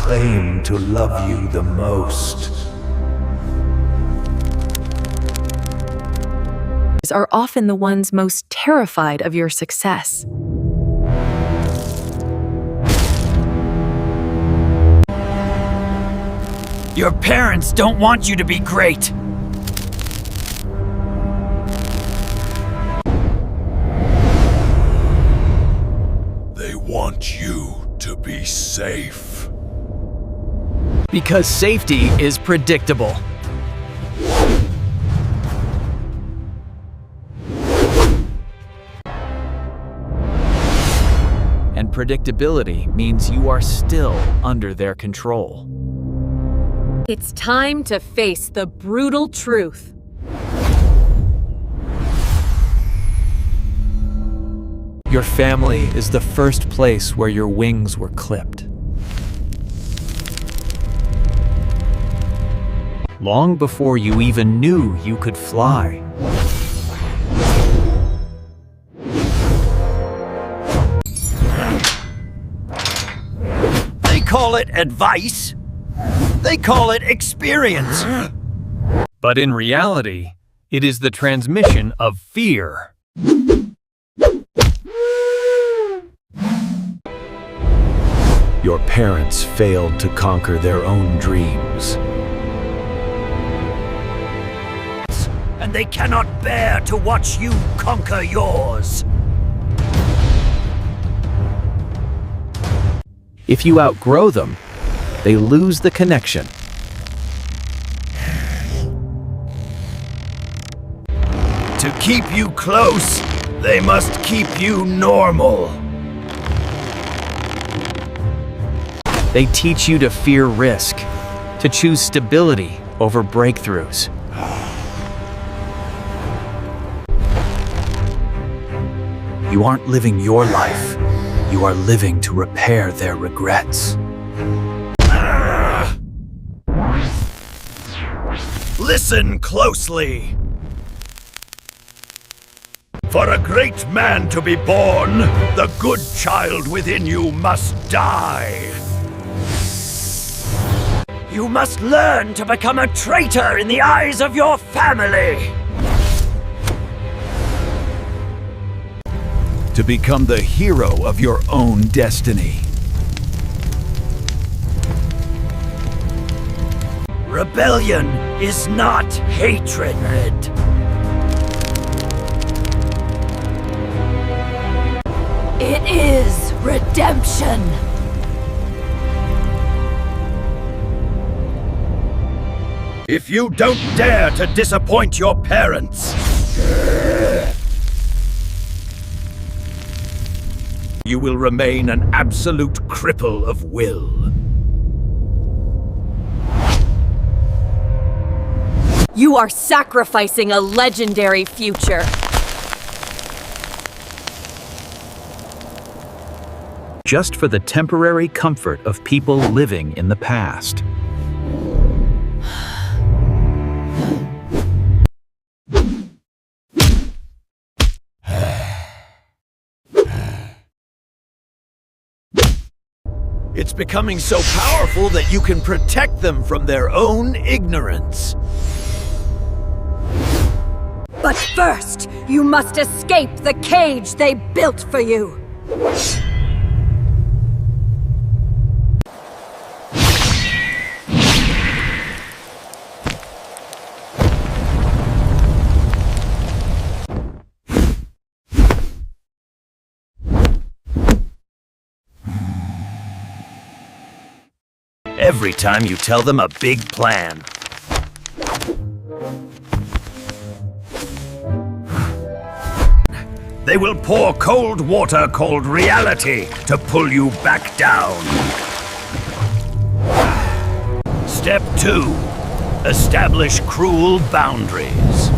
claim to love you the most. Are often the ones most terrified of your success. Your parents don't want you to be great. They want you to be safe. Because safety is predictable. And predictability means you are still under their control. It's time to face the brutal truth. Your family is the first place where your wings were clipped. Long before you even knew you could fly. They call it advice. They call it experience. But in reality, it is the transmission of fear. Your parents failed to conquer their own dreams. And they cannot bear to watch you conquer yours. If you outgrow them, they lose the connection. To keep you close, they must keep you normal. They teach you to fear risk, to choose stability over breakthroughs. You aren't living your life. You are living to repair their regrets. Listen closely. For a great man to be born, the good child within you must die. You must learn to become a traitor in the eyes of your family. To become the hero of your own destiny. Rebellion is not hatred. It is redemption. If you don't dare to disappoint your parents, you will remain an absolute cripple of will. You are sacrificing a legendary future. Just for the temporary comfort of people living in the past. It's becoming so powerful that you can protect them from their own ignorance. But first, you must escape the cage they built for you. Every time you tell them a big plan. They will pour cold water called reality to pull you back down. Step 2. Establish cruel boundaries.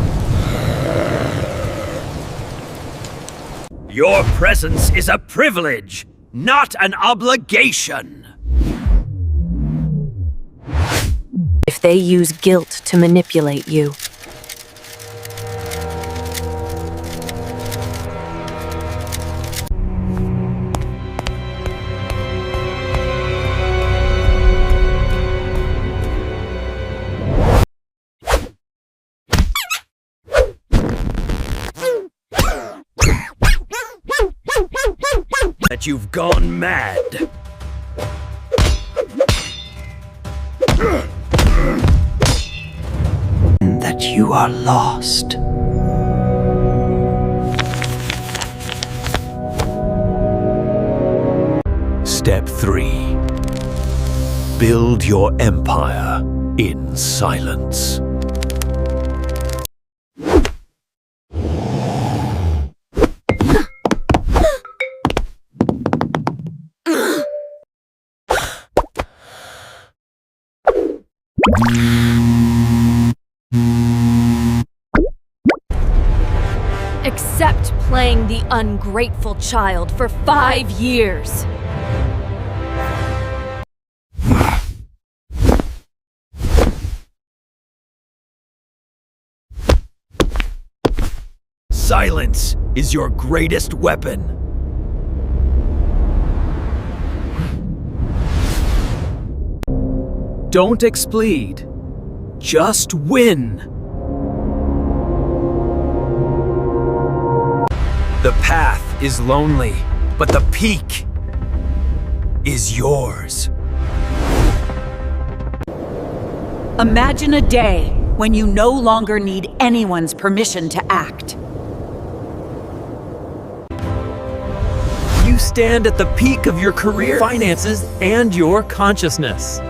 Your presence is a privilege, not an obligation. If they use guilt to manipulate you, you've gone mad. That you are lost. Step 3. Build your empire in silence. Accept playing the ungrateful child for 5 years. Silence is your greatest weapon. Don't explead. Just win. The path is lonely, but the peak is yours. Imagine a day when you no longer need anyone's permission to act. You stand at the peak of your career, finances, and your consciousness.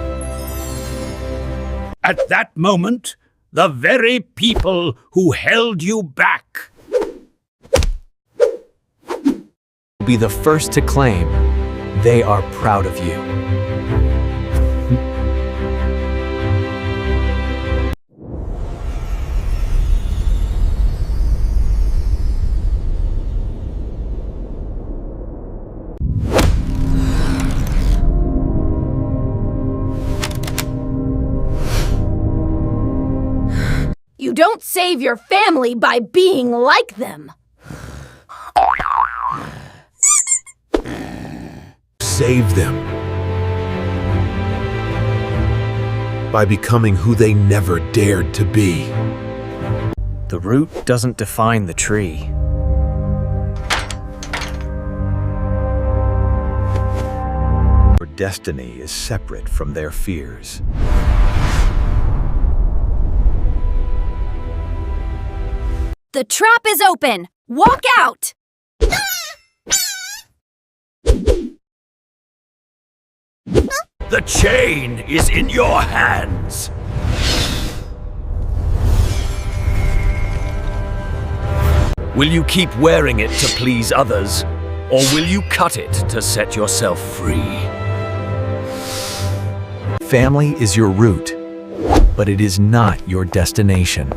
At that moment, the very people who held you back Be the first to claim they are proud of you. You don't save your family by being like them. Save them by becoming who they never dared to be. The root doesn't define the tree. Your destiny is separate from their fears. The trap is open. Walk out! The chain is in your hands. Will you keep wearing it to please others, or will you cut it to set yourself free? Family is your route, but it is not your destination.